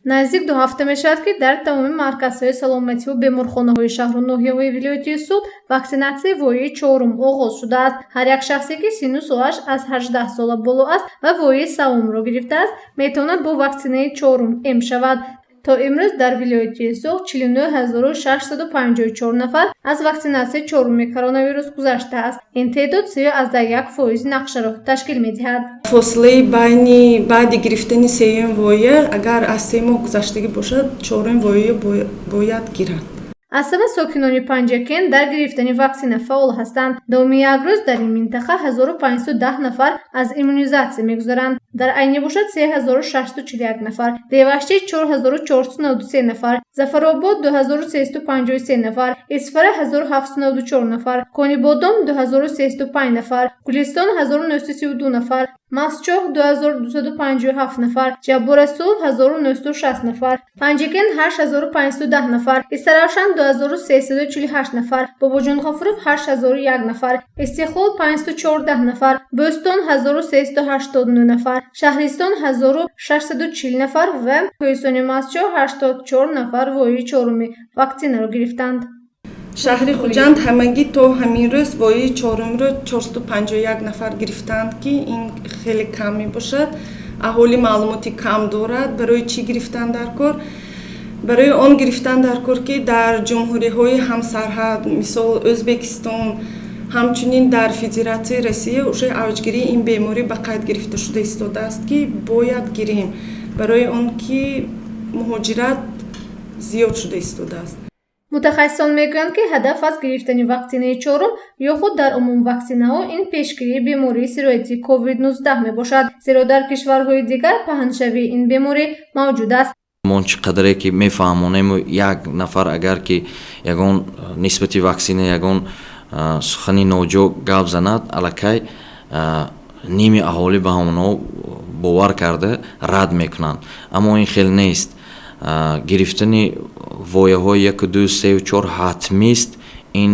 наздик 2 ҳафта мешавад ки дар тамоми марказҳои саломативу беморхонаҳои шаҳру ноҳияҳои вилояти суд ваксинатсияи вояи 4 оғоз шудааст. ҳар як шахсе ки сину солаш аз 18 сола боло аст ва вояи 3-умро гирифтааст метавонад бо ваксинаи 4 эм шавад. то имрӯз дар вилояти суд 49654 нафар аз ваксинатсияи 4-уми коронавирус гузаштааст. ин теъдод 3.1% нақшаро ташкил медиҳад. фосилаи байни баъди гирифтани 3-ум воя агар аз 3 моҳ гузаштагӣ бошад 4-ум воя бояд гирад. аз сабаби сокинони Панҷакен дар гирифтани ваксина фаъол ҳастанд. давоми як рӯз дар ин минтақа 1510 нафар аз иммунизатсия мегузаранд. дар айне бошад 3641 нафар, девашчӣ 4493 нафар, Зафаробод 2353 нафар, Исфара 1794 нафар, Конибодом 2305 нафар, Гулистон 1932 нафар, Масчоҳ 2257 нафар, Ҷабборасув 1960 нафар, Панҷакен 8510 нафар, Истаравшан 2348 нафар, Бобоҷонғафуров 8001 нафар, Истихлол 514 нафар, Бӯстон 1389 нафар, Шаҳристон 1640 нафар ва Кӯҳистони Масчоҳ 84 нафар вояи 4-уми ваксинаро гирифтанд. шаҳри Хуҷанд ҳамагӣ то ҳамин рӯз вояи 4-умро 451 нафар гирифтанд ки ин хеле кам мебошад. аҳолӣ маълумоти кам дорад. барои чӣ гирифтанд дар кор? барои он гирифтанд дар кор ки дар ҷумҳуриҳои ҳамсарҳад мисол Ӯзбекистон ҳамчунин дар Федератсияи Россия уже авҷгирии ин беморӣ ба қайд гирифта шуда истодааст ки бояд гирем барои он ки муҳоҷират зиёд шуда истодааст. мутахассисон мегӯянд ки ҳадаф аз гирифтани ваксинаи 4 ё худ дар умум ваксинаҳо ин пешгирии бемории сироятии COVID-19 мебошад, зеро дар кишварҳои дигар паҳншавии ин беморӣ мавҷуд аст. мон чӣ қадре ки мефаҳмонем як нафар агар ки ягон нисбати ваксина ягон сухани ноҷо гап занад аллакай ними аҳолӣ ба ҳамонҳо бовар карда рад мекунанд. аммо ин хел нест. гирифтани вояҳои 1, 2, 3, 4 ҳатмист. ин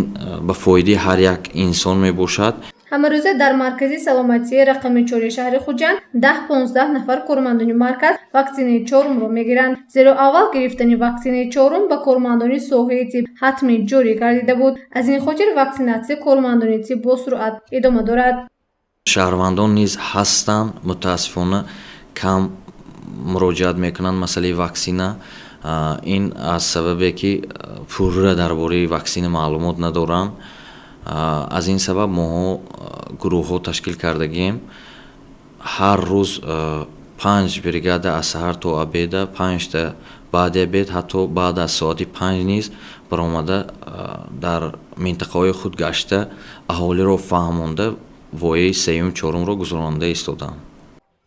ба фоидаи ҳар як инсон мебошад. ҳамарӯза дар маркази саломатии рақами 4 шаҳри Хуҷанд 10-15 нафар кормандони марказ ваксинаи 4-умро мегиранд, зеро аввал гирифтани ваксинаи 4-ум ба кормандони соҳаи тиб ҳатмӣ ҷорӣ гардида буд. аз ин хотир ваксинатсия кормандони тиб бо суръат идома дорад. шаҳрвандон низ ҳастанд мутаассифона кам муроҷиат мекунанд масъалаи ваксина. ин аз сабабе ки пурра дар бораи ваксина маълумот надоранд. аз ин сабаб моҳо гурӯҳҳо ташкил кардагием. ҳар рӯз 5 бригада аз саҳар то обеда, 5 та баъди обед, ҳатто баъд аз соати 5 низ баромада дар минтақаҳои худ гашта аҳолиро фаҳмонда вояи 3-ум 4-умро гузаронда истодаам.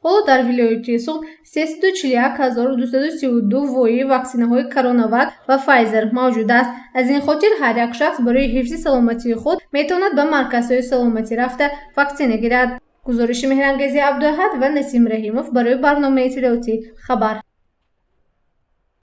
ҳоло дар вилояти суд 341232 вояи ваксинаҳои Коронавак ва Pfizer мавҷуд аст. аз ин хотир ҳар як шахс барои ҳифзи саломатии худ метавонад ба марказҳои саломатӣ рафта ваксина гирад. гузориши Меҳрангези Абдуаҳад ва Насим Раҳимов барои барномаи иттилоотӣ Хабар.